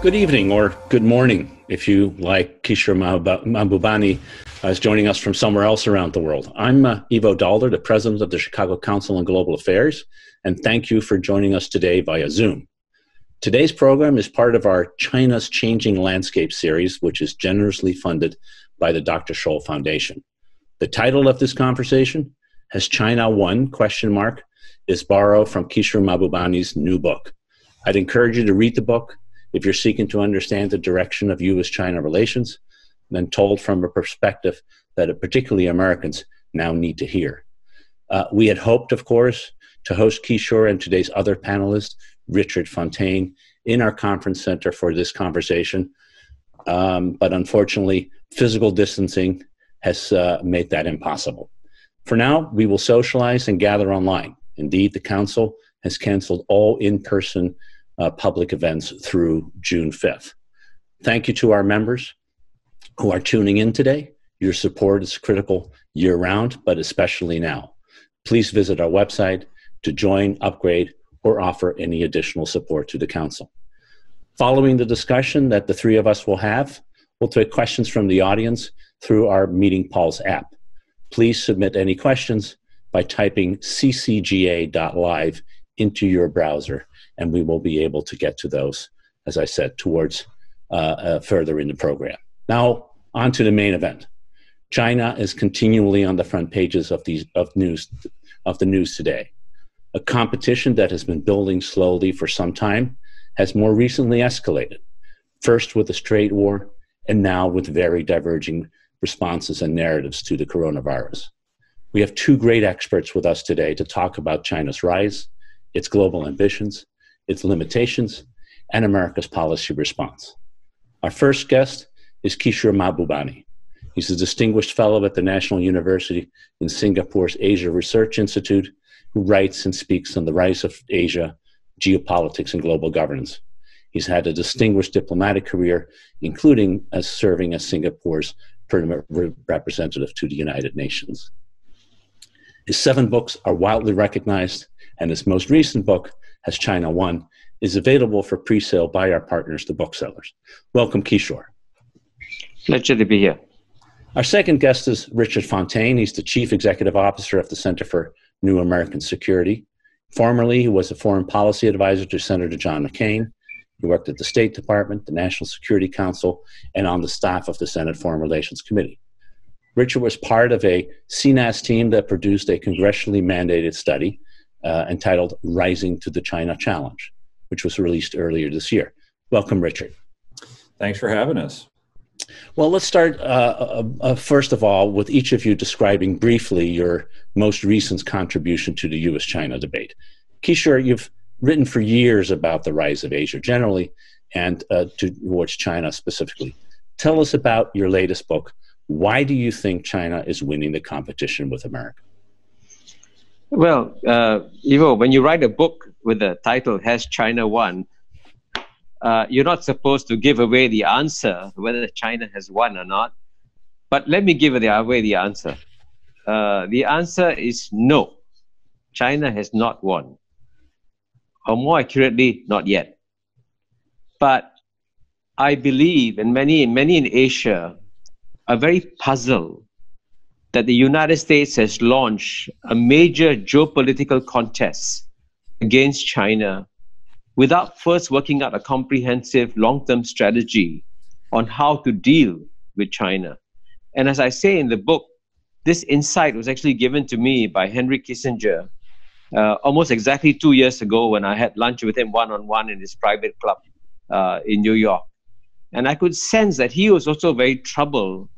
Good evening or good morning, if you like. Kishore Mahbubani is joining us from somewhere else around the world. I'm Ivo Daalder, the president of the Chicago Council on Global Affairs, and thank you for joining us today via Zoom. Today's program is part of our China's Changing Landscape series, which is generously funded by the Dr. Chou Foundation. The title of this conversation, Has China Won? Is borrowed from Kishore Mahbubani's new book. I'd encourage you to read the book if you're seeking to understand the direction of U.S.-China relations, then told from a perspective that particularly Americans now need to hear. We had hoped, of course, to host Kishore and today's other panelist, Richard Fontaine, in our conference center for this conversation. But unfortunately, physical distancing has made that impossible. For now, we will socialize and gather online. Indeed, the Council has canceled all in-person public events through June 5th. Thank you to our members who are tuning in today. Your support is critical year-round, but especially now. Please visit our website to join, upgrade, or offer any additional support to the Council. Following the discussion that the three of us will have, we'll take questions from the audience through our Meeting Pulse app. Please submit any questions by typing ccga.live into your browser, and we will be able to get to those, as I said, towards further in the program. Now, on to the main event. China is continually on the front pages of the news today. A competition that has been building slowly for some time has more recently escalated, first with the trade war, and now with very diverging responses and narratives to the coronavirus. We have two great experts with us today to talk about China's rise, its global ambitions, its limitations, and America's policy response. Our first guest is Kishore Mahbubani. He's a distinguished fellow at the National University in Singapore's Asia Research Institute, who writes and speaks on the rise of Asia, geopolitics, and global governance. He's had a distinguished diplomatic career, including as serving as Singapore's permanent representative to the United Nations. His 7 books are widely recognized, and his most recent book, Has China Won?, is available for pre-sale by our partners, the booksellers. Welcome, Kishore. Pleasure to be here. Our second guest is Richard Fontaine. He's the Chief Executive Officer of the Center for New American Security. Formerly, he was a foreign policy advisor to Senator John McCain. He worked at the State Department, the National Security Council, and on the staff of the Senate Foreign Relations Committee. Richard was part of a CNAS team that produced a congressionally mandated study entitled Rising to the China Challenge, which was released earlier this year. Welcome, Richard. Thanks for having us. Well, let's start, first of all, with each of you describing briefly your most recent contribution to the U.S.-China debate. Kishore, you've written for years about the rise of Asia generally and towards China specifically. Tell us about your latest book. Why do you think China is winning the competition with America? Well, Ivo, when you write a book with the title, Has China Won?, you're not supposed to give away the answer, whether China has won or not. But let me give away the answer. The answer is no. China has not won. Or more accurately, not yet. But I believe, and many in Asia are very puzzled that the United States has launched a major geopolitical contest against China without first working out a comprehensive long-term strategy on how to deal with China. And as I say in the book, this insight was actually given to me by Henry Kissinger almost exactly 2 years ago when I had lunch with him one-on-one in his private club in New York. And I could sense that he was also very troubled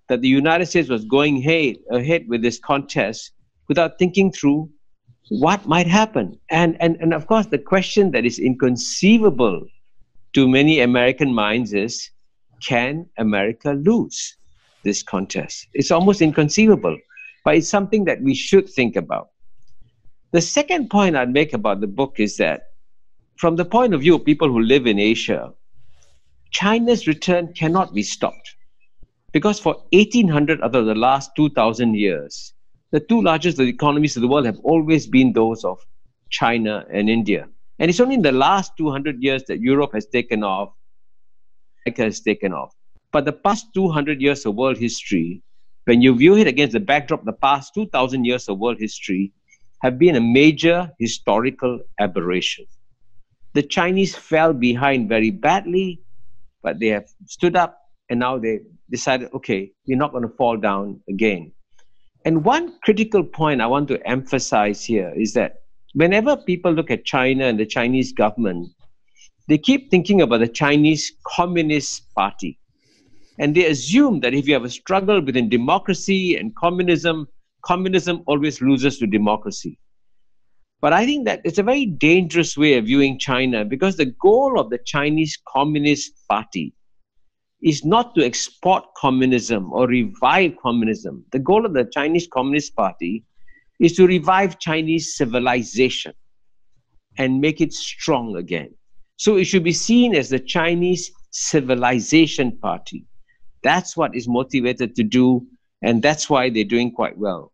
that the United States was going ahead with this contest without thinking through what might happen. And of course, the question that is inconceivable to many American minds is, can America lose this contest? It's almost inconceivable, but it's something that we should think about. The second point I'd make about the book is that from the point of view of people who live in Asia, China's return cannot be stopped. Because for 1800 out of the last 2,000 years, the two largest economies of the world have always been those of China and India. And it's only in the last 200 years that Europe has taken off has taken off. But the past 200 years of world history, when you view it against the backdrop of the past 2,000 years of world history, have been a major historical aberration. The Chinese fell behind very badly, but they have stood up and now they decided, okay, we're not going to fall down again. And one critical point I want to emphasize here is that whenever people look at China and the Chinese government, they keep thinking about the Chinese Communist Party. And they assume that if you have a struggle within democracy and communism, communism always loses to democracy. But I think that it's a very dangerous way of viewing China, because the goal of the Chinese Communist Party is not to export communism or revive communism. The goal of the Chinese Communist Party is to revive Chinese civilization and make it strong again. So it should be seen as the Chinese Civilization Party. That's what is motivated to do, and that's why they're doing quite well.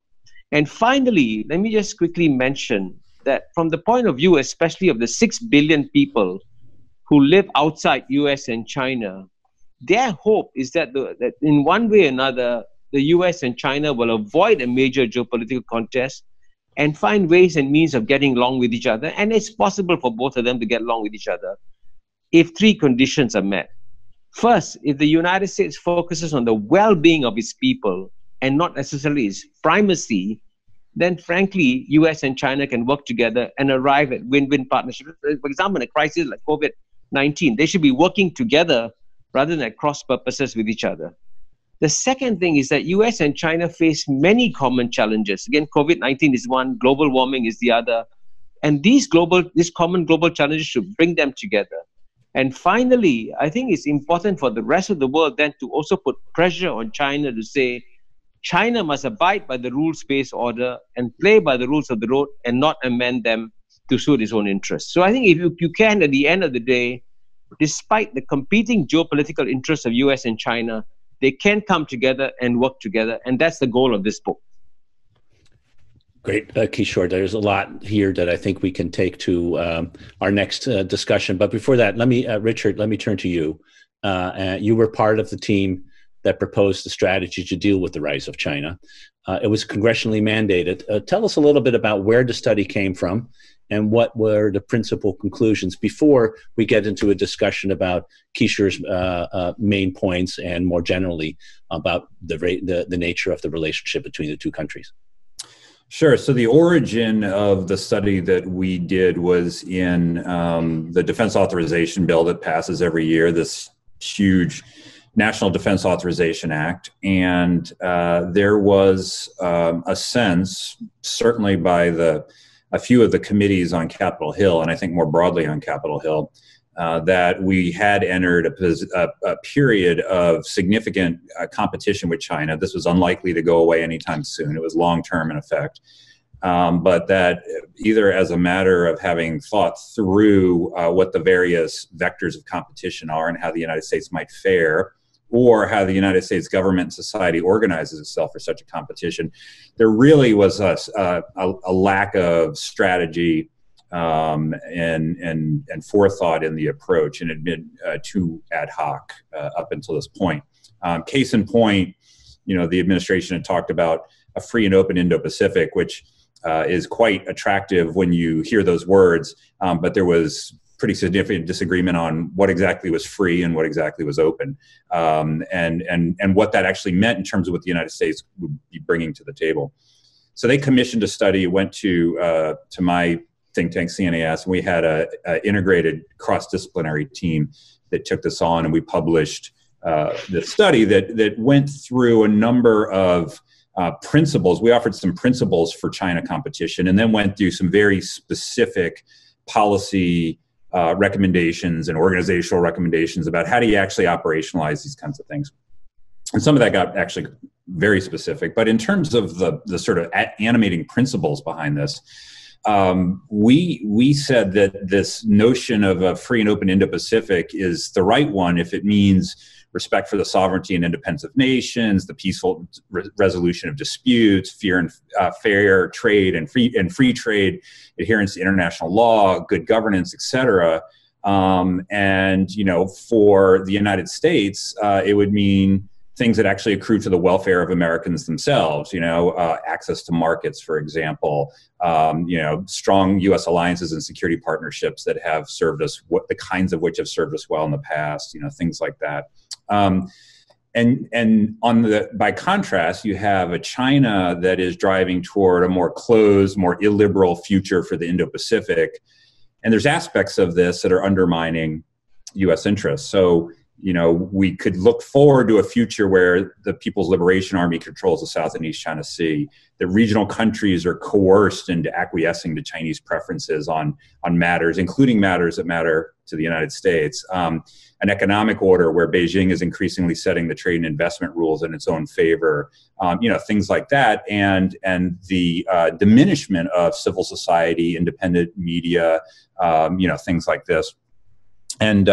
And finally, let me just quickly mention that from the point of view, especially of the 6 billion people who live outside US and China, their hope is that in one way or another, the US and China will avoid a major geopolitical contest and find ways and means of getting along with each other. And it's possible for both of them to get along with each other if 3 conditions are met. First, if the United States focuses on the well-being of its people and not necessarily its primacy, then frankly, US and China can work together and arrive at win-win partnerships. For example, in a crisis like COVID-19, they should be working together rather than at cross purposes with each other. The second thing is that US and China face many common challenges. Again, COVID-19 is one, global warming is the other. And these common global challenges should bring them together. And finally, I think it's important for the rest of the world then to also put pressure on China to say, China must abide by the rules-based order and play by the rules of the road and not amend them to suit its own interests. So I think if you can, at the end of the day, despite the competing geopolitical interests of US and China, they can come together and work together. And that's the goal of this book. Great, Kishore. There's a lot here that I think we can take to our next discussion. But before that, Richard, let me turn to you. You were part of the team that proposed the strategy to deal with the rise of China. It was congressionally mandated. Tell us a little bit about where the study came from and what were the principal conclusions before we get into a discussion about Kishore's main points and more generally about the nature of the relationship between the two countries. Sure. So the origin of the study that we did was in the Defense Authorization Bill that passes every year, this huge National Defense Authorization Act. And there was a sense, certainly by a few of the committees on Capitol Hill, and I think more broadly on Capitol Hill, that we had entered a period of significant competition with China. This was unlikely to go away anytime soon. It was long-term in effect. But that either as a matter of having thought through what the various vectors of competition are and how the United States might fare, or how the United States government and society organizes itself for such a competition, there really was a lack of strategy and forethought in the approach, and it had been too ad hoc up until this point. Case in point, the administration had talked about a free and open Indo-Pacific, which is quite attractive when you hear those words, but there was pretty significant disagreement on what exactly was free and what exactly was open, and what that actually meant in terms of what the United States would be bringing to the table. So they commissioned a study, went to my think tank CNAS, and we had a integrated cross-disciplinary team that took this on, and we published the study that went through a number of principles. We offered some principles for China competition, and then went through some very specific policy recommendations and organizational recommendations about how do you actually operationalize these kinds of things. And some of that got actually very specific. But in terms of the sort of animating principles behind this, we said that this notion of a free and open Indo-Pacific is the right one if it means respect for the sovereignty and independence of nations, the peaceful resolution of disputes, fair trade and free trade, adherence to international law, good governance, etc. And, for the United States, it would mean things that actually accrue to the welfare of Americans themselves, access to markets, for example, strong U.S. alliances and security partnerships that have served us, the kinds of which have served us well in the past, things like that. And by contrast, you have a China that is driving toward a more closed, more illiberal future for the Indo-Pacific. And there's aspects of this that are undermining U.S. interests. So, we could look forward to a future where the People's Liberation Army controls the South and East China Sea, that regional countries are coerced into acquiescing to Chinese preferences on matters, including matters that matter to the United States, an economic order where Beijing is increasingly setting the trade and investment rules in its own favor, things like that, and the diminishment of civil society, independent media, things like this. And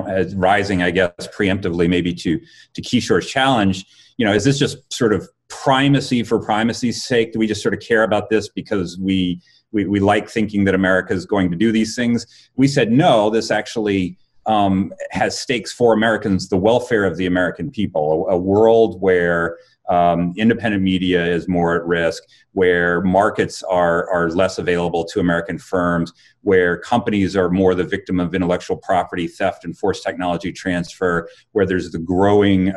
as rising, I guess, preemptively maybe to Kishore's challenge, is this just sort of primacy for primacy's sake? Do we just sort of care about this because we like thinking that America is going to do these things? We said, no, this actually has stakes for Americans, the welfare of the American people, a world where independent media is more at risk, where markets are less available to American firms, where companies are more the victim of intellectual property theft and forced technology transfer, where there's the growing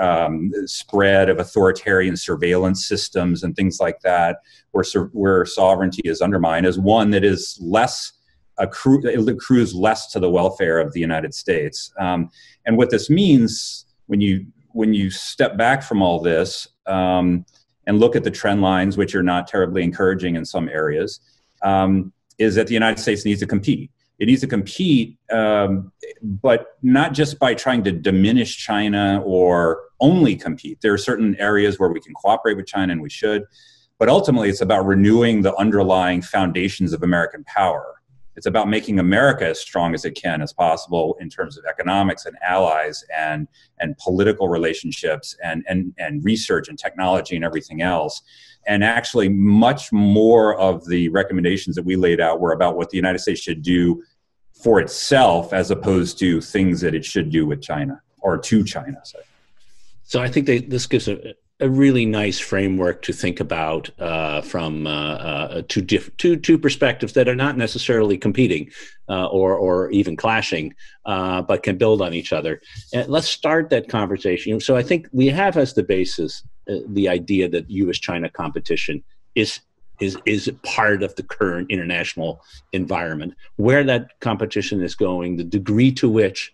spread of authoritarian surveillance systems and things like that, where sovereignty is undermined, as one that is less accrues less to the welfare of the United States. And what this means when you step back from all this and look at the trend lines, which are not terribly encouraging in some areas, is that the United States needs to compete. It needs to compete, but not just by trying to diminish China or only compete. There are certain areas where we can cooperate with China, and we should. But ultimately, it's about renewing the underlying foundations of American power. It's about making America as strong as it can as possible in terms of economics and allies and political relationships and research and technology and everything else. And actually, much more of the recommendations that we laid out were about what the United States should do for itself as opposed to things that it should do with China or to China. So I think this gives a really nice framework to think about from two perspectives that are not necessarily competing or even clashing, but can build on each other. And let's start that conversation. So I think we have as the basis the idea that U.S.-China competition is part of the current international environment. Where that competition is going, the degree to which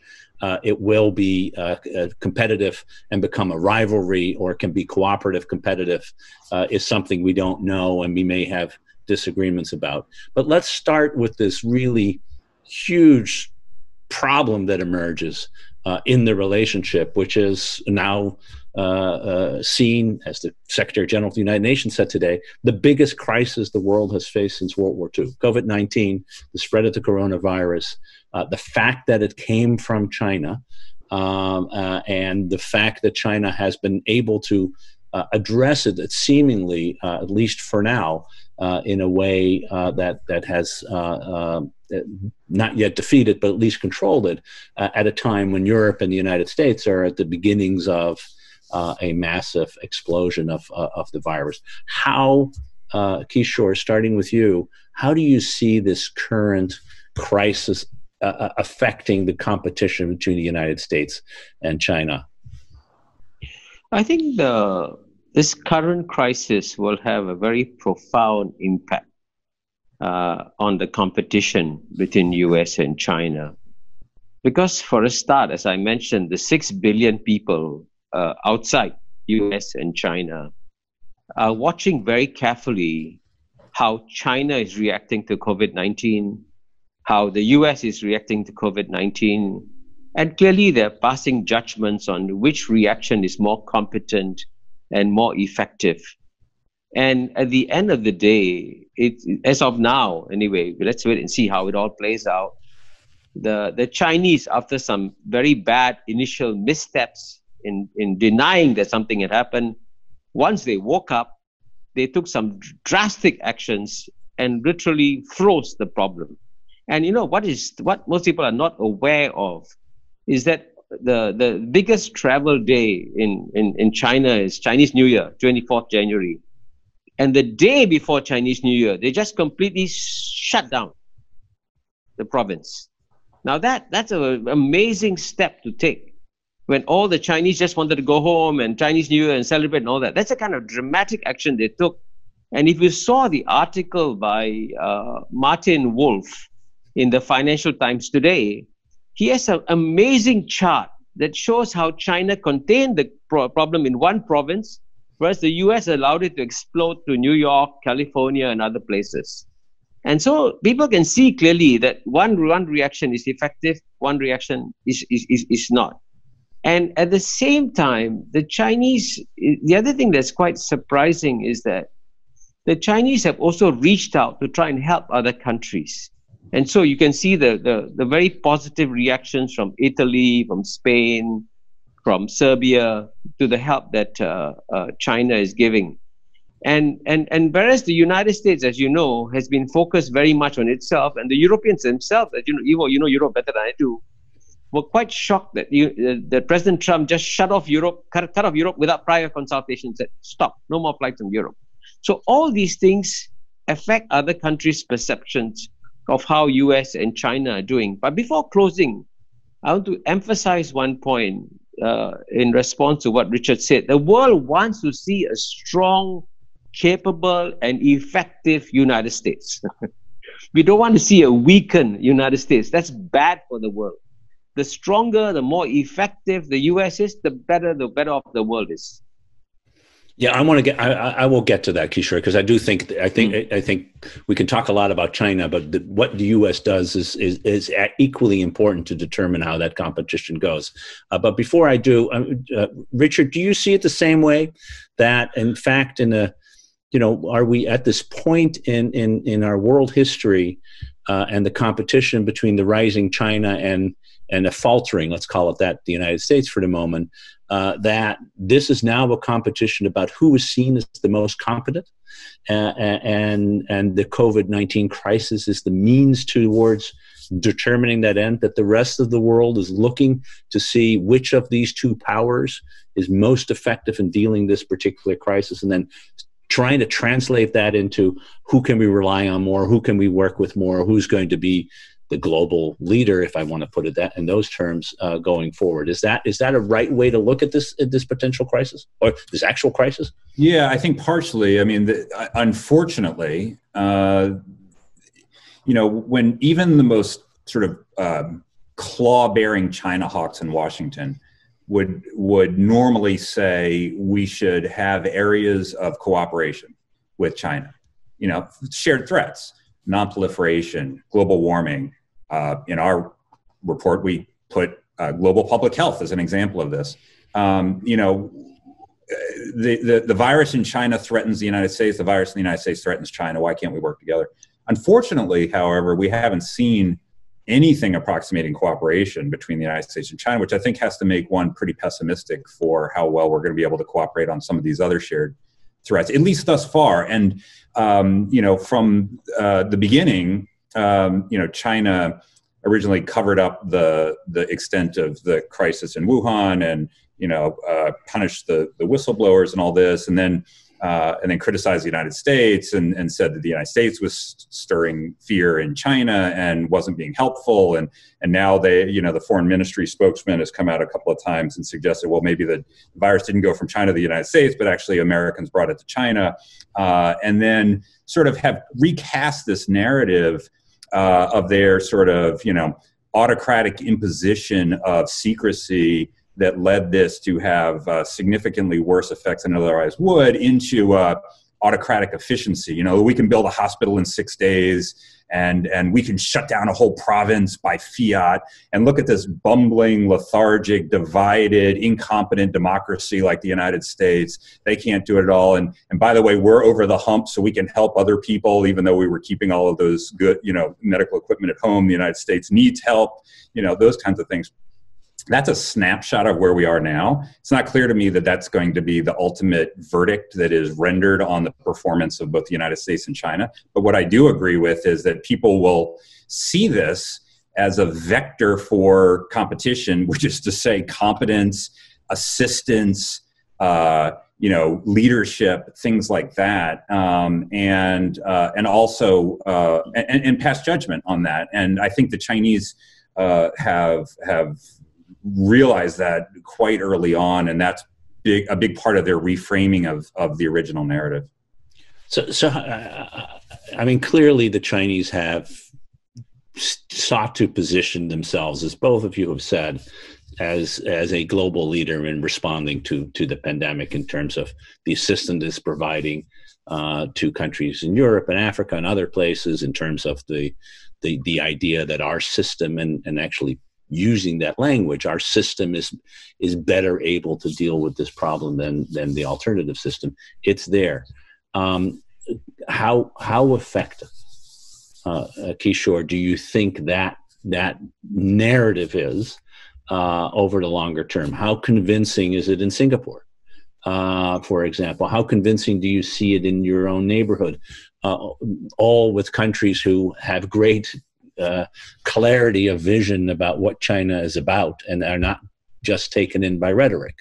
it will be competitive and become a rivalry, or can be cooperative competitive, is something we don't know and we may have disagreements about. But let's start with this really huge problem that emerges in the relationship, which is now seen, as the Secretary General of the United Nations said today, the biggest crisis the world has faced since World War II. COVID-19, the spread of the coronavirus, the fact that it came from China, and the fact that China has been able to address it seemingly, at least for now, in a way that has not yet defeated, but at least controlled it, at a time when Europe and the United States are at the beginnings of a massive explosion of the virus. How, Kishore, starting with you, how do you see this current crisis affecting the competition between the United States and China? I think this current crisis will have a very profound impact on the competition between US and China. Because for a start, as I mentioned, the 6 billion people outside US and China are watching very carefully how China is reacting to COVID-19, how the US is reacting to COVID-19, and clearly they're passing judgments on which reaction is more competent and more effective. And at the end of the day, as of now, anyway, let's wait and see how it all plays out. The Chinese, after some very bad initial missteps in denying that something had happened, once they woke up, they took some drastic actions and literally froze the problem. And what most people are not aware of is that the biggest travel day in China is Chinese New Year, 24th January. And the day before Chinese New Year, they just completely shut down the province. Now that's an amazing step to take when all the Chinese just wanted to go home and Chinese New Year and celebrate and all that. That's a kind of dramatic action they took. And if you saw the article by Martin Wolf in the Financial Times today, he has an amazing chart that shows how China contained the problem in one province, whereas the US allowed it to explode to New York, California, and other places. And so people can see clearly that one reaction is effective, one reaction is not. And at the same time, the other thing that's quite surprising is that the Chinese have also reached out to try and help other countries. And so you can see the very positive reactions from Italy, from Spain, from Serbia to the help that China is giving. And whereas the United States, as you know, has been focused very much on itself, and the Europeans themselves, as you know, Ivo, you know Europe better than I do, were quite shocked that President Trump just cut off Europe without prior consultation, said, stop, no more flights from Europe. So all these things affect other countries' perceptions of how US and China are doing. But before closing, I want to emphasize one point in response to what Richard said. The world wants to see a strong, capable, and effective United States. We don't want to see a weakened United States. That's bad for the world. The stronger, the more effective the US is, the better off the world is. Yeah, I will get to that, Kishore, because I think we can talk a lot about China, but what the U.S. does is equally important to determine how that competition goes. But before I do, Richard, do you see it the same way? That in fact, are we at this point in our world history and the competition between the rising China and a faltering, let's call it that, the United States for the moment, that this is now a competition about who is seen as the most competent, and the COVID-19 crisis is the means towards determining that end, that the rest of the world is looking to see which of these two powers is most effective in dealing this particular crisis, and then trying to translate that into who can we rely on more, who can we work with more, who's going to be the global leader, if I want to put it that in those terms, going forward. Is that a right way to look at this potential crisis or this actual crisis? Yeah, I think partially. I mean, unfortunately, when even the most sort of claw-bearing China hawks in Washington would normally say we should have areas of cooperation with China, shared threats, non-proliferation, global warming. In our report, we put global public health as an example of this. The virus in China threatens the United States. The virus in the United States threatens China. Why can't we work together? Unfortunately, however, we haven't seen anything approximating cooperation between the United States and China, which I think has to make one pretty pessimistic for how well we're going to be able to cooperate on some of these other shared threats, at least thus far. And, from the beginning, China originally covered up the extent of the crisis in Wuhan and, punished the whistleblowers and all this, and then criticized the United States and said that the United States was stirring fear in China and wasn't being helpful. And now the foreign ministry spokesman has come out a couple of times and suggested, well, maybe the virus didn't go from China to the United States, but actually Americans brought it to China. And then sort of have recast this narrative of their sort of, autocratic imposition of secrecy that led this to have significantly worse effects than it otherwise would into autocratic efficiency. We can build a hospital in 6 days and we can shut down a whole province by fiat, and look at this bumbling, lethargic, divided, incompetent democracy like the United States. They can't do it at all. And by the way, we're over the hump, so we can help other people, even though we were keeping all of those good, medical equipment at home. The United States needs help, those kinds of things. that's a snapshot of where we are now. It's not clear to me that that's going to be the ultimate verdict that is rendered on the performance of both the United States and China. But what I do agree with is that people will see this as a vector for competition, which is to say competence, assistance, leadership, things like that, and also pass judgment on that. And I think the Chinese have realized that quite early on, and that's a big part of their reframing of the original narrative. So I mean, clearly the Chinese have sought to position themselves, as both of you have said, as a global leader in responding to the pandemic in terms of the assistance it's providing to countries in Europe and Africa and other places, in terms of the idea that our system, and actually using that language, our system is better able to deal with this problem than the alternative system. It's there. How effective, Kishore, do you think that narrative is over the longer term? How convincing is it in Singapore, for example? How convincing do you see it in your own neighborhood? All with countries who have great clarity of vision about what China is about and are not just taken in by rhetoric.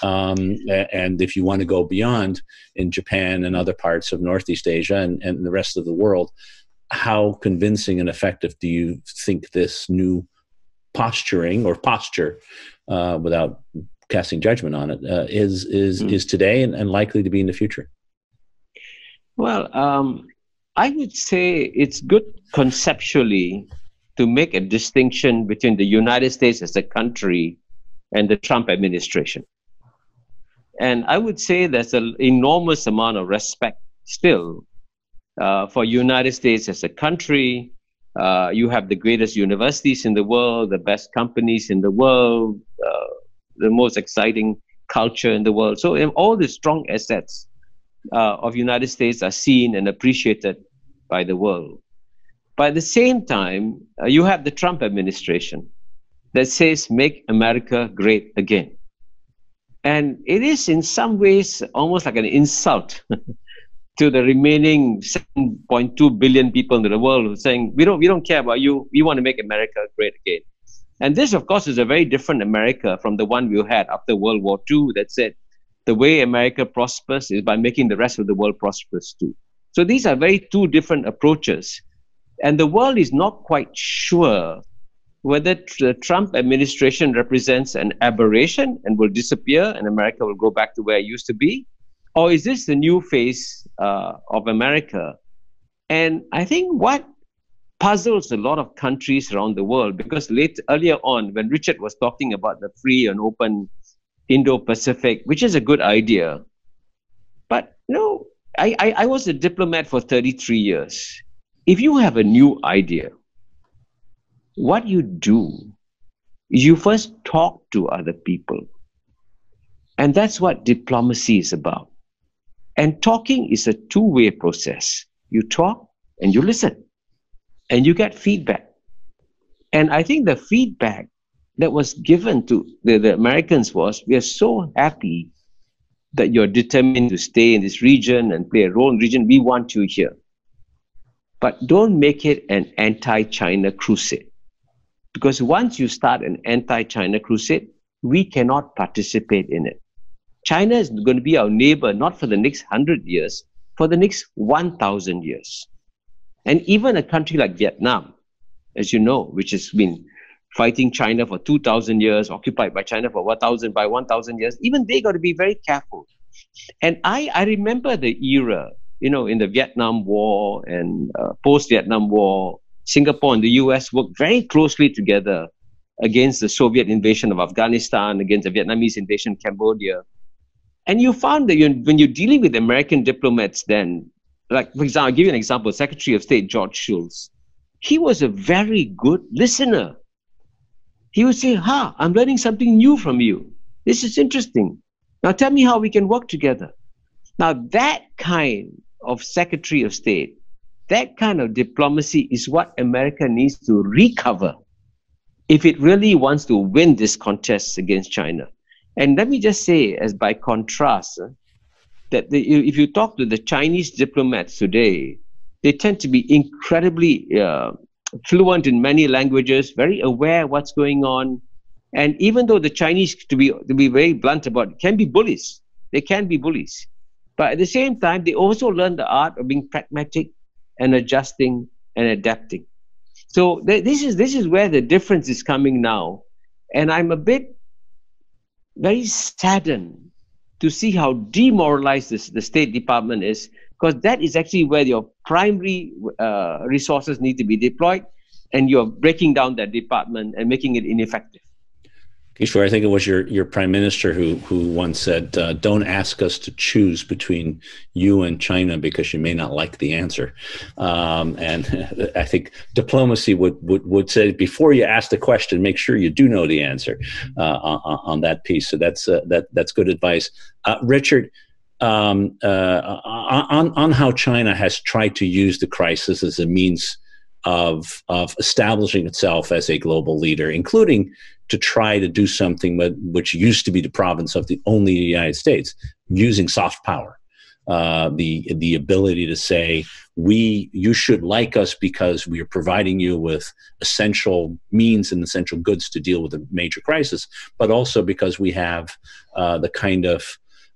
And if you want to go beyond, in Japan and other parts of Northeast Asia and the rest of the world, how convincing and effective do you think this new posturing or posture, without casting judgment on it, is today and likely to be in the future? Well, I would say it's good conceptually to make a distinction between the United States as a country and the Trump administration. And I would say there's an enormous amount of respect still for United States as a country. You have the greatest universities in the world, the best companies in the world, the most exciting culture in the world. So all the strong assets of United States are seen and appreciated by the world. But at the same time, you have the Trump administration that says, make America great again. And it is in some ways almost like an insult to the remaining 7.2 billion people in the world who are saying, we don't care about you, we want to make America great again. And this, of course, is a very different America from the one we had after World War II that said, the way America prospers is by making the rest of the world prosperous too. So these are very two different approaches. And the world is not quite sure whether the Trump administration represents an aberration and will disappear and America will go back to where it used to be, or is this the new face of America? And I think what puzzles a lot of countries around the world, because earlier on, when Richard was talking about the free and open Indo-Pacific, which is a good idea, but I was a diplomat for 33 years. If you have a new idea, what you do is you first talk to other people. And that's what diplomacy is about. And talking is a two-way process. You talk and you listen. And you get feedback. And I think the feedback that was given to the Americans was, we are so happy that you're determined to stay in this region and play a role in the region. We want you here. But don't make it an anti-China crusade. Because once you start an anti-China crusade, we cannot participate in it. China is going to be our neighbor, not for the next 100 years, for the next 1,000 years. And even a country like Vietnam, as you know, which has been fighting China for 2,000 years, occupied by China for 1,000 years, even they got to be very careful. And I remember the era, in the Vietnam War and post-Vietnam War, Singapore and the US worked very closely together against the Soviet invasion of Afghanistan, against the Vietnamese invasion of Cambodia. And you found that when you're dealing with American diplomats then, like, for example, I'll give you an example, Secretary of State George Shultz, he was a very good listener. He would say, I'm learning something new from you. This is interesting. Now tell me how we can work together. Now that kind of Secretary of State, that kind of diplomacy is what America needs to recover if it really wants to win this contest against China. And let me just say, as by contrast, that if you talk to the Chinese diplomats today, they tend to be incredibly fluent in many languages, very aware of what's going on. And even though the Chinese, to be very blunt about it, can be bullies, they can be bullies. But at the same time, they also learn the art of being pragmatic and adjusting and adapting. So this is where the difference is coming now. And I'm a bit very saddened to see how demoralized the State Department is, because that is actually where your primary resources need to be deployed, and you're breaking down that department and making it ineffective. Kishore, I think it was your prime minister who once said, don't ask us to choose between you and China because you may not like the answer. And I think diplomacy would say, before you ask the question, make sure you do know the answer on that piece. So that's good advice. Richard, on how China has tried to use the crisis as a means of establishing itself as a global leader, including to try to do something which used to be the province of only the United States, using soft power, the ability to say, you should like us because we are providing you with essential means and essential goods to deal with a major crisis, but also because we have the kind of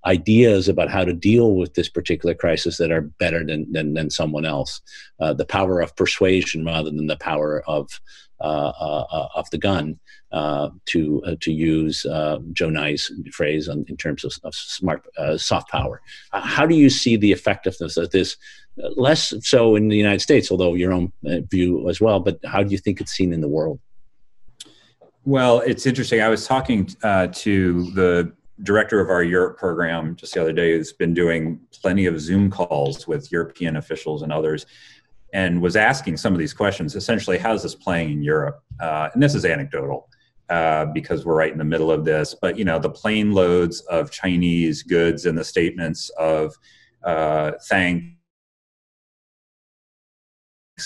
ideas about how to deal with this particular crisis that are better than someone else. The power of persuasion rather than the power of the gun, to use Joe Nye's phrase in terms of soft power. How do you see the effectiveness of this? Less so in the United States, although your own view as well, but how do you think it's seen in the world? Well, it's interesting. I was talking to the director of our Europe program just the other day, who's been doing plenty of Zoom calls with European officials and others, and was asking some of these questions. Essentially, how's this playing in Europe? And this is anecdotal because we're right in the middle of this. But the plane loads of Chinese goods and the statements of thanks,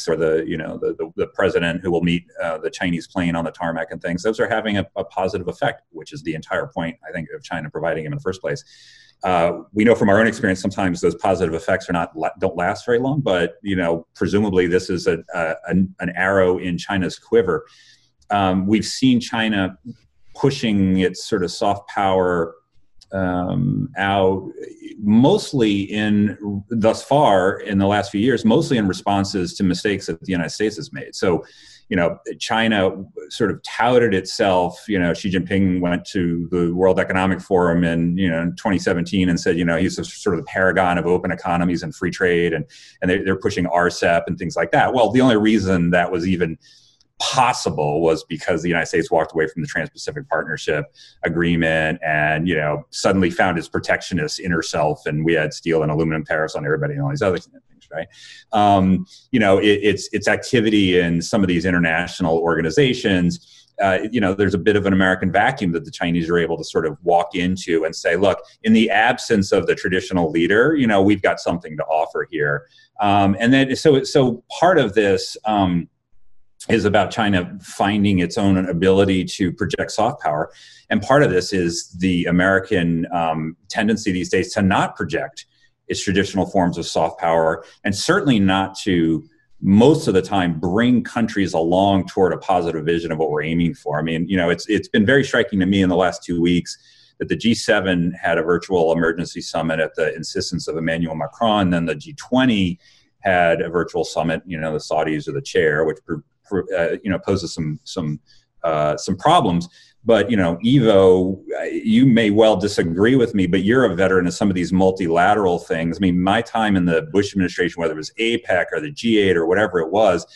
or the president who will meet the Chinese plane on the tarmac and things, those are having a positive effect, which is the entire point, I think, of China providing them in the first place. We know from our own experience sometimes those positive effects don't last very long, but presumably this is an arrow in China's quiver. We've seen China pushing its sort of soft power out, mostly thus far in the last few years, mostly in responses to mistakes that the United States has made. So, China sort of touted itself. Xi Jinping went to the World Economic Forum in 2017 and said, he's a sort of the paragon of open economies and free trade, and they're pushing RCEP and things like that. Well, the only reason that was even possible was because the United States walked away from the Trans-Pacific Partnership Agreement and, suddenly found its protectionist inner self, and we had steel and aluminum tariffs on everybody and all these other things, right? Its activity in some of these international organizations, there's a bit of an American vacuum that the Chinese are able to sort of walk into and say, look, in the absence of the traditional leader, we've got something to offer here. And then, so part of this, is about China finding its own ability to project soft power. And part of this is the American tendency these days to not project its traditional forms of soft power, and certainly not to, most of the time, bring countries along toward a positive vision of what we're aiming for. I mean, it's been very striking to me in the last 2 weeks that the G7 had a virtual emergency summit at the insistence of Emmanuel Macron, then the G20 had a virtual summit, the Saudis are the chair, which poses some problems. But Ivo, you may well disagree with me, but you're a veteran of some of these multilateral things. I mean, my time in the Bush administration, whether it was APEC or the G8 or whatever it was,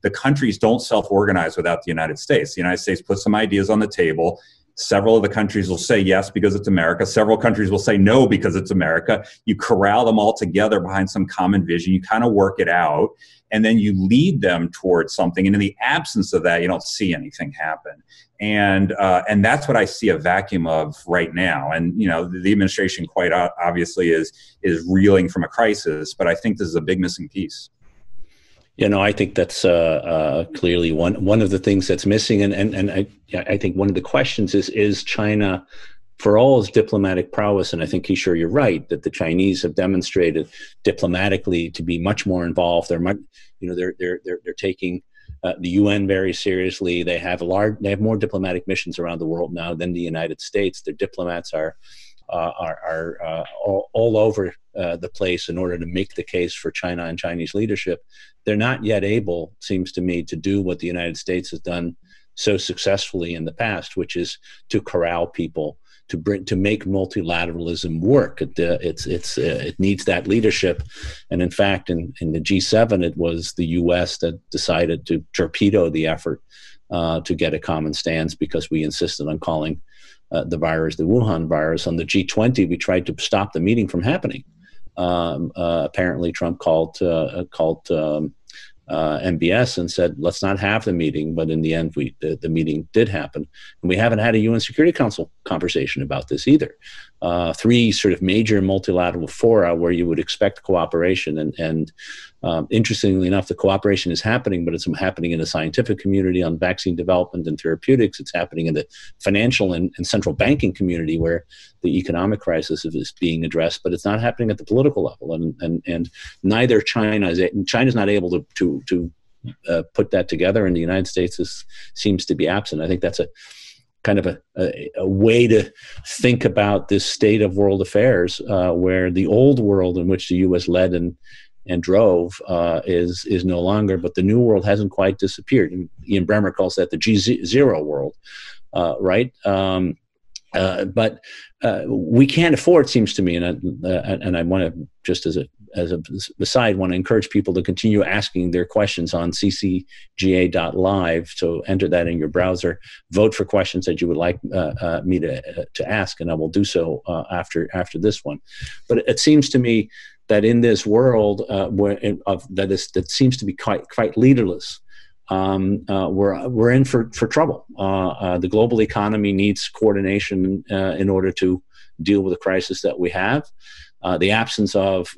the countries don't self-organize without the United States. The United States puts some ideas on the table. Several of the countries will say yes because it's America. Several countries will say no because it's America. You corral them all together behind some common vision. You kind of work it out, and then you lead them towards something. And in the absence of that, you don't see anything happen. And that's what I see a vacuum of right now. And the administration quite obviously is reeling from a crisis, but I think this is a big missing piece. I think that's clearly one of the things that's missing, and I think one of the questions is China, for all its diplomatic prowess, and I think, Kishore, you're right that the Chinese have demonstrated diplomatically to be much more involved. They're taking the UN very seriously. They have more diplomatic missions around the world now than the United States. Their diplomats are all over the place in order to make the case for China and Chinese leadership. They're not yet able, seems to me, to do what the United States has done so successfully in the past, which is to corral people, to make multilateralism work. It needs that leadership, and in fact, in the G7, it was the U.S. that decided to torpedo the effort to get a common stance because we insisted on calling the virus the Wuhan virus. On the G20, we tried to stop the meeting from happening. Apparently, Trump called MBS and said, let's not have the meeting. But in the end, the meeting did happen. And we haven't had a UN Security Council conversation about this either. Three sort of major multilateral fora where you would expect cooperation. And interestingly enough, the cooperation is happening, but it's happening in the scientific community on vaccine development and therapeutics. It's happening in the financial and central banking community where the economic crisis is being addressed, but it's not happening at the political level. And neither China's not able to put that together, and the United States seems to be absent. I think that's a kind of a way to think about this state of world affairs, where the old world in which the U.S. led and drove is no longer, but the new world hasn't quite disappeared. And Ian Bremmer calls that the G0 world, right? But we can't afford, seems to me, and I want to, just as a aside, want to encourage people to continue asking their questions on ccga.live. So enter that in your browser, vote for questions that you would like me to ask, and I will do so after this one. But it seems to me that in this world that seems to be quite leaderless, we're in for trouble. The global economy needs coordination in order to deal with the crisis that we have. The absence of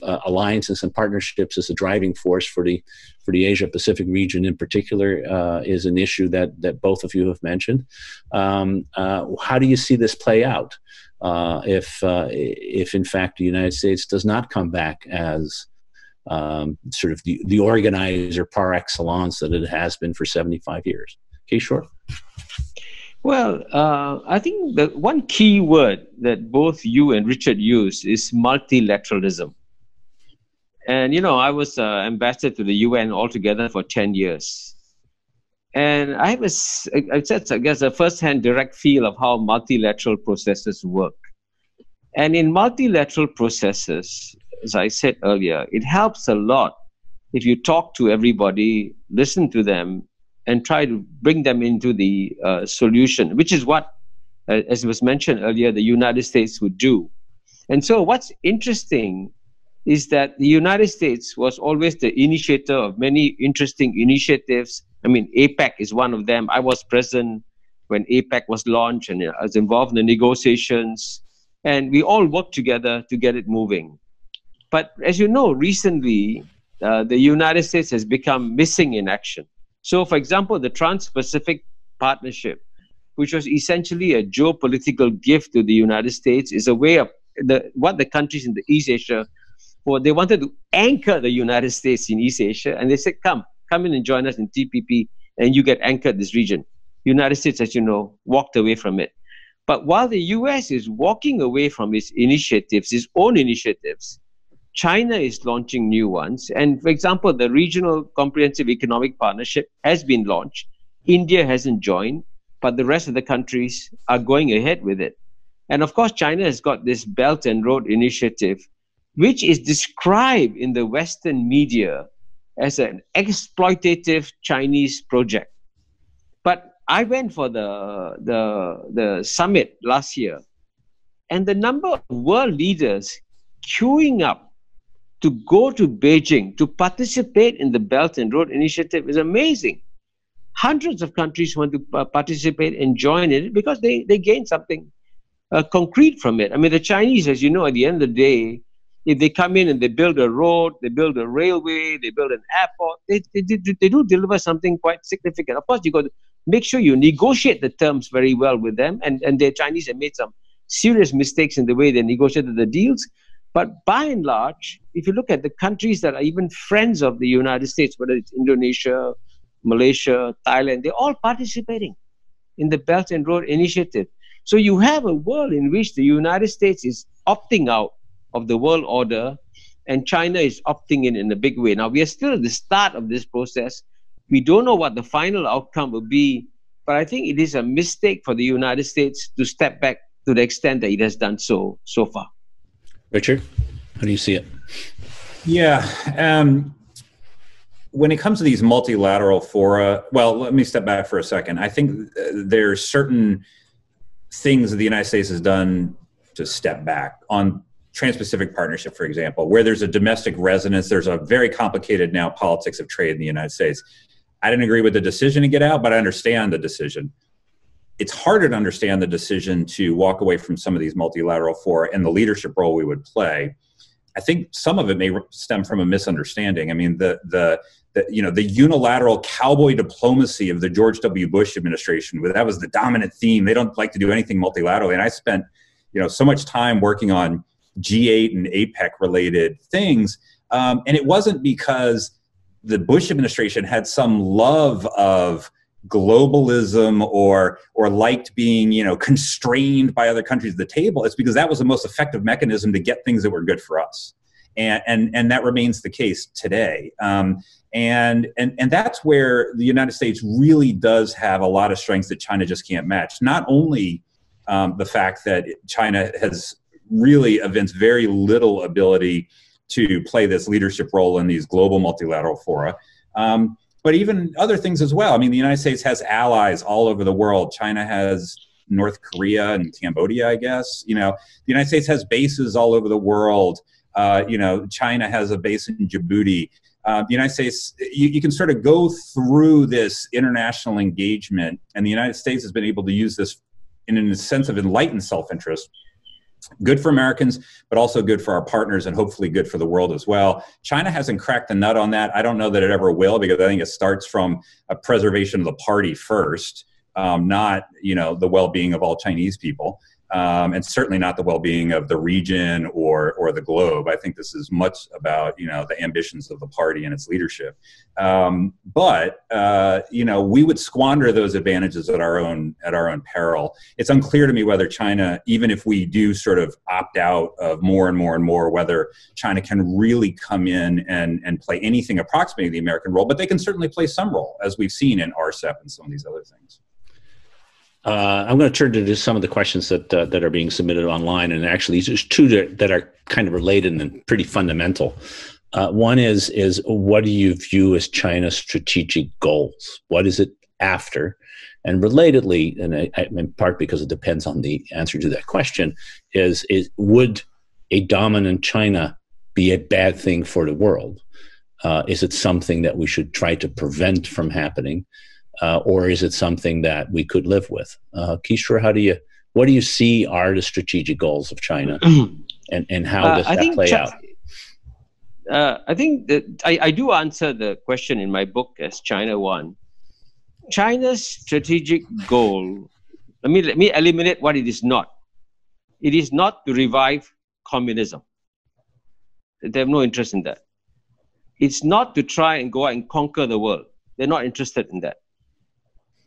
alliances and partnerships as a driving force for the Asia Pacific region in particular is an issue that both of you have mentioned. How do you see this play out if in fact the United States does not come back as sort of the organizer par excellence that it has been for 75 years? Kishore? Well, I think the one key word that both you and Richard use is multilateralism. And, I was ambassador to the UN altogether for 10 years. And I have a first-hand direct feel of how multilateral processes work. And in multilateral processes, as I said earlier, it helps a lot if you talk to everybody, listen to them, and try to bring them into the solution, which is what, as was mentioned earlier, the United States would do. And so what's interesting is that the United States was always the initiator of many interesting initiatives. I mean, APEC is one of them. I was present when APEC was launched, and I was involved in the negotiations. And we all worked together to get it moving. But as you know, recently, the United States has become missing in action. So, for example, the Trans-Pacific Partnership, which was essentially a geopolitical gift to the United States, is a way of what the countries in the East Asia, they wanted to anchor the United States in East Asia, and they said, come in and join us in TPP, and you get anchored this region. United States, as you know, walked away from it. But while the US is walking away from its initiatives, its own initiatives, China is launching new ones. And for example, the Regional Comprehensive Economic Partnership has been launched. India hasn't joined, but the rest of the countries are going ahead with it. And of course, China has got this Belt and Road Initiative, which is described in the Western media as an exploitative Chinese project. But I went for the summit last year, and the number of world leaders queuing up to go to Beijing to participate in the Belt and Road Initiative is amazing. Hundreds of countries want to participate and join it because they gain something concrete from it. I mean, the Chinese, as you know, at the end of the day, if they come in and they build a road, they build a railway, they build an airport, they do deliver something quite significant. Of course, you got to make sure you negotiate the terms very well with them. And the Chinese have made some serious mistakes in the way they negotiated the deals. But by and large, if you look at the countries that are even friends of the United States, whether it's Indonesia, Malaysia, Thailand, they're all participating in the Belt and Road Initiative. So you have a world in which the United States is opting out of the world order and China is opting in a big way. Now, we are still at the start of this process. We don't know what the final outcome will be, but I think it is a mistake for the United States to step back to the extent that it has done so far. Richard, how do you see it? Yeah. When it comes to these multilateral fora, well, let me step back for a second. I think there's certain things that the United States has done to step back on Trans-Pacific Partnership, for example, where there's a domestic resonance. There's a very complicated now politics of trade in the United States. I didn't agree with the decision to get out, but I understand the decision. It's harder to understand the decision to walk away from some of these multilateral fora and the leadership role we would play. I think some of it may stem from a misunderstanding. I mean, the unilateral cowboy diplomacy of the George W. Bush administration, that was the dominant theme. They don't like to do anything multilaterally. And I spent, so much time working on G8 and APEC related things. And it wasn't because the Bush administration had some love of globalism or liked being, constrained by other countries at the table. It's because that was the most effective mechanism to get things that were good for us. And that remains the case today. And that's where the United States really does have a lot of strengths that China just can't match. Not only the fact that China has really evinced very little ability to play this leadership role in these global multilateral fora, but even other things as well. I mean, the United States has allies all over the world. China has North Korea and Cambodia, I guess. The United States has bases all over the world. China has a base in Djibouti. The United States, you can sort of go through this international engagement, and the United States has been able to use this in a sense of enlightened self-interest. Good for Americans, but also good for our partners and hopefully good for the world as well. China hasn't cracked the nut on that. I don't know that it ever will, because I think it starts from a preservation of the party first, not, the well-being of all Chinese people. And certainly not the well-being of the region or the globe. I think this is much about, the ambitions of the party and its leadership. But we would squander those advantages at our own peril. It's unclear to me whether China, even if we do sort of opt out of more and more and more, whether China can really come in and play anything approximating the American role. But they can certainly play some role, as we've seen in RCEP and some of these other things. I'm going to turn to some of the questions that are being submitted online, and actually there's two that are kind of related and pretty fundamental. One is what do you view as China's strategic goals? What is it after? And relatedly, and in part because it depends on the answer to that question, is would a dominant China be a bad thing for the world? Is it something that we should try to prevent from happening? Or is it something that we could live with? Kishore, what do you see are the strategic goals of China, and how does that play out? I think that I do answer the question in my book as China One. China's strategic goal, let me eliminate what it is not. It is not to revive communism. They have no interest in that. It's not to try and go out and conquer the world. They're not interested in that.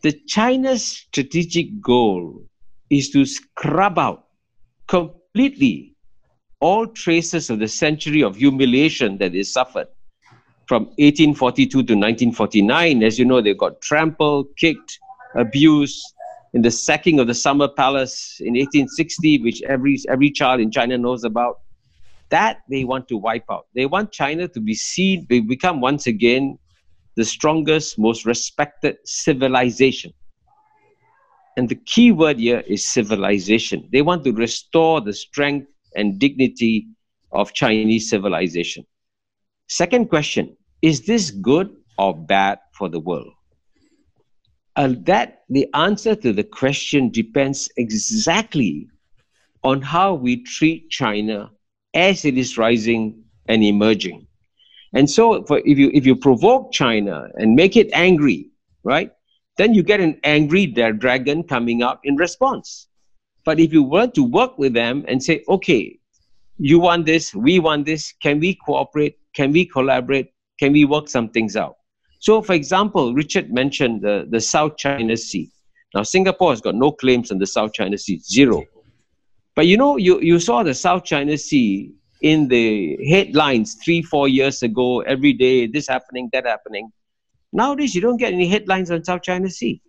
The China's strategic goal is to scrub out completely all traces of the century of humiliation that they suffered from 1842 to 1949. As you know, they got trampled, kicked, abused in the sacking of the Summer Palace in 1860, which every child in China knows about. That they want to wipe out. They want China to become once again the strongest, most respected civilization. And the key word here is civilization. They want to restore the strength and dignity of Chinese civilization. Second question, is this good or bad for the world? The answer to the question depends exactly on how we treat China as it is rising and emerging. And so if you provoke China and make it angry, right, then you get an angry dragon coming up in response. But if you were to work with them and say, okay, you want this, we want this, can we cooperate, can we collaborate, can we work some things out? So, for example, Richard mentioned the South China Sea. Now, Singapore has got no claims on the South China Sea, zero. But you know, you saw the South China Sea in the headlines 3-4 years ago, every day, this happening, that happening. Nowadays, you don't get any headlines on South China Sea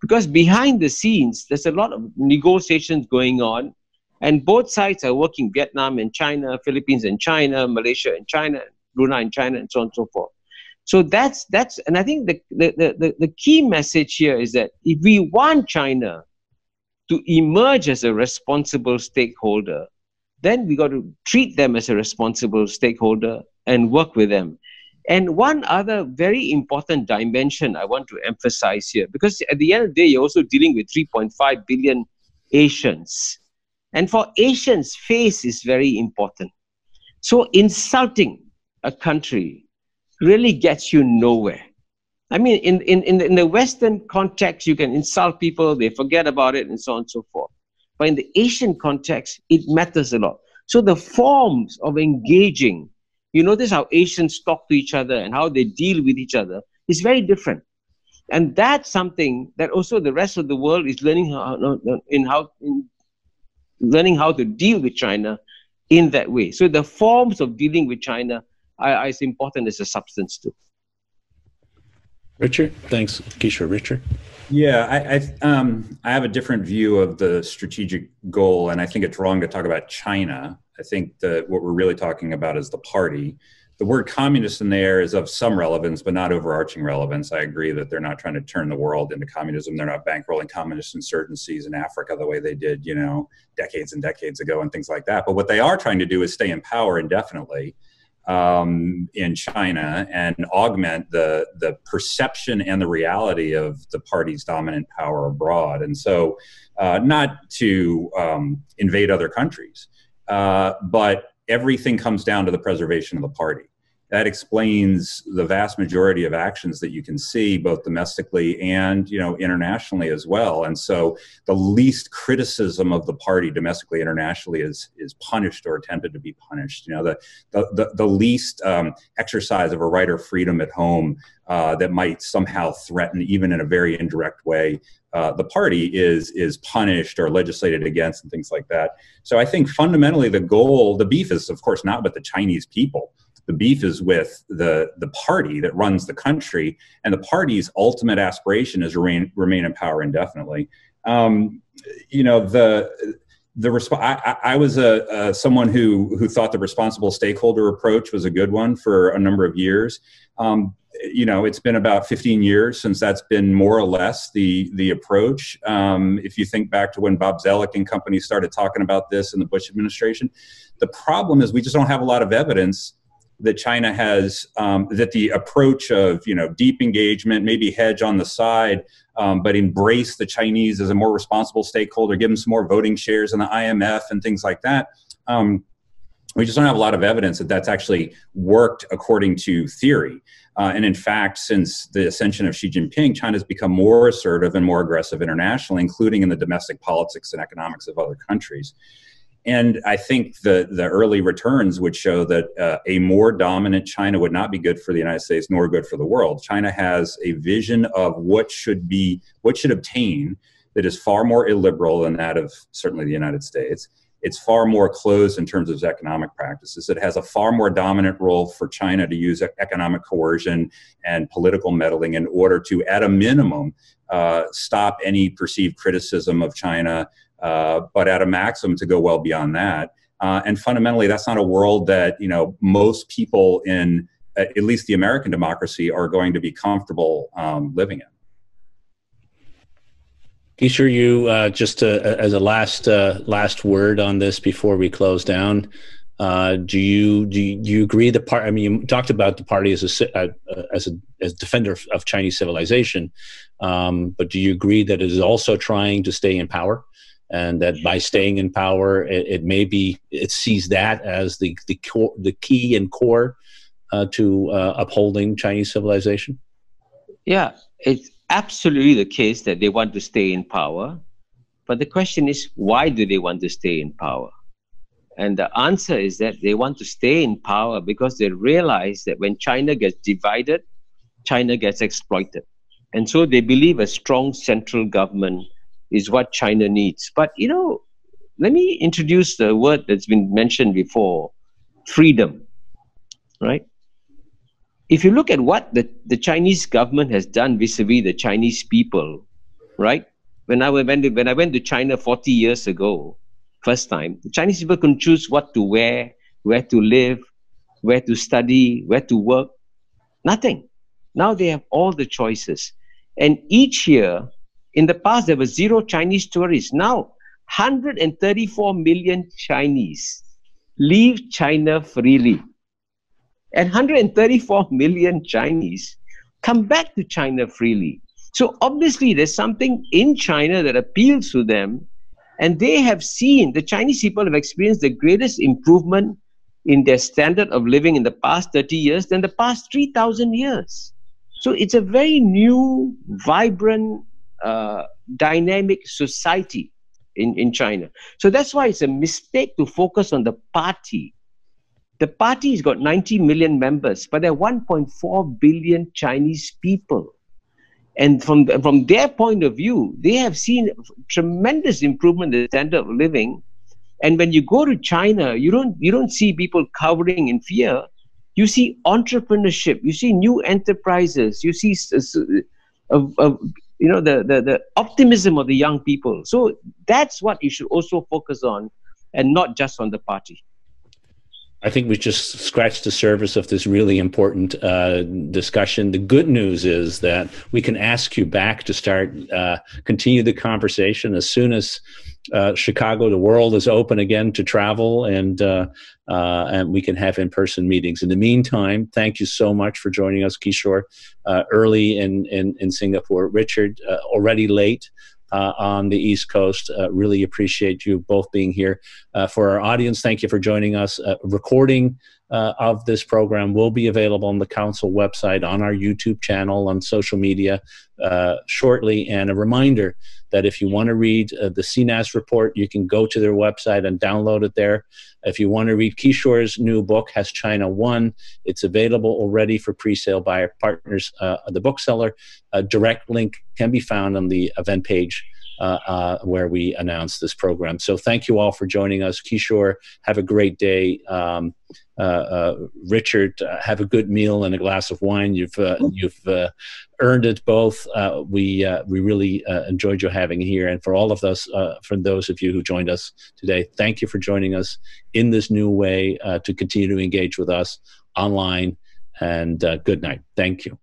because behind the scenes, there's a lot of negotiations going on, and both sides are working, Vietnam and China, Philippines and China, Malaysia and China, Brunei and China, and so on and so forth. So that's and I think the key message here is that if we want China to emerge as a responsible stakeholder, then we got to treat them as a responsible stakeholder and work with them. And one other very important dimension I want to emphasize here, because at the end of the day, you're also dealing with 3.5 billion Asians. And for Asians, face is very important. So insulting a country really gets you nowhere. I mean, in the Western context, you can insult people, they forget about it, and so on and so forth. But in the Asian context, it matters a lot. So the forms of engaging, you notice how Asians talk to each other and how they deal with each other is very different. And that's something that also the rest of the world is learning learning how to deal with China in that way. So the forms of dealing with China are as important as the substance too. Richard, thanks, Kishore. Richard? Yeah, I have a different view of the strategic goal, and I think it's wrong to talk about China. I think that what we're really talking about is the party. The word communist in there is of some relevance, but not overarching relevance. I agree that they're not trying to turn the world into communism. They're not bankrolling communist insurgencies in Africa the way they did, you know, decades and decades ago and things like that. But what they are trying to do is stay in power indefinitely in China and augment the perception and the reality of the party's dominant power abroad. And so not to invade other countries, but everything comes down to the preservation of the party. That explains the vast majority of actions that you can see both domestically and, you know, internationally as well. And so the least criticism of the party domestically, internationally is punished or attempted to be punished. You know, the least exercise of a right or freedom at home that might somehow threaten, even in a very indirect way, the party is punished or legislated against and things like that. So I think fundamentally the goal, the beef is of course not with the Chinese people. The beef is with the party that runs the country, and the party's ultimate aspiration is remain in power indefinitely. You know, I was someone who thought the responsible stakeholder approach was a good one for a number of years. You know, it's been about 15 years since that's been more or less the approach. If you think back to when Bob Zoellick and company started talking about this in the Bush administration, the problem is we just don't have a lot of evidence that China has, that the approach of, you know, deep engagement, maybe hedge on the side, but embrace the Chinese as a more responsible stakeholder, give them some more voting shares in the IMF and things like that. We just don't have a lot of evidence that that's actually worked according to theory. And in fact, since the ascension of Xi Jinping, China's become more assertive and more aggressive internationally, including in the domestic politics and economics of other countries. And I think the early returns would show that a more dominant China would not be good for the United States nor good for the world. China has a vision of what should obtain that is far more illiberal than that of certainly the United States. It's far more closed in terms of its economic practices. It has a far more dominant role for China to use economic coercion and political meddling in order to, at a minimum, stop any perceived criticism of China, but at a maximum to go well beyond that. And fundamentally, that's not a world that, you know, most people in at least the American democracy are going to be comfortable living in. Kishore, you just as a last word on this before we close down, do you agree the part? I mean, you talked about the party as a defender of Chinese civilization, but do you agree that it is also trying to stay in power and that by staying in power, it sees that as the key and core to upholding Chinese civilization? Yeah, it's absolutely the case that they want to stay in power. But the question is, why do they want to stay in power? And the answer is that they want to stay in power because they realize that when China gets divided, China gets exploited. And so they believe a strong central government is what China needs. But, you know, let me introduce the word that's been mentioned before, freedom, right? If you look at what the Chinese government has done vis-a-vis the Chinese people, right? When I went to China 40 years ago, first time, the Chinese people could choose what to wear, where to live, where to study, where to work. Nothing. Now they have all the choices. And each year, in the past, there were 0 Chinese tourists. Now, 134 million Chinese leave China freely. And 134 million Chinese come back to China freely. So obviously, there's something in China that appeals to them. And they have seen, the Chinese people have experienced the greatest improvement in their standard of living in the past 30 years than the past 3,000 years. So it's a very new, vibrant, dynamic society in China. So that's why it's a mistake to focus on the party. The party has got 90 million members, but there are 1.4 billion Chinese people. And from their point of view, they have seen tremendous improvement in the standard of living. And when you go to China, you don't see people cowering in fear. You see entrepreneurship. You see new enterprises. You see the optimism of the young people. So that's what you should also focus on, and not just on the party. I think we just scratched the surface of this really important discussion. The good news is that we can ask you back to continue the conversation as soon as Chicago, the world is open again to travel, and we can have in-person meetings. In the meantime, thank you so much for joining us, Kishore, early in Singapore. Richard, already late on the East Coast. Really appreciate you both being here. For our audience, thank you for joining us. Recording of this program will be available on the Council website, on our YouTube channel, on social media shortly. And a reminder that if you want to read the CNAS report, you can go to their website and download it there. If you want to read Kishore's new book, Has China Won? It's available already for pre-sale by our partners, the bookseller. A direct link can be found on the event page where we announced this program. So thank you all for joining us. Kishore, have a great day. Richard, have a good meal and a glass of wine. You've earned it both. We really enjoyed you having here. And for all of us, for those of you who joined us today, thank you for joining us in this new way to continue to engage with us online. And good night. Thank you.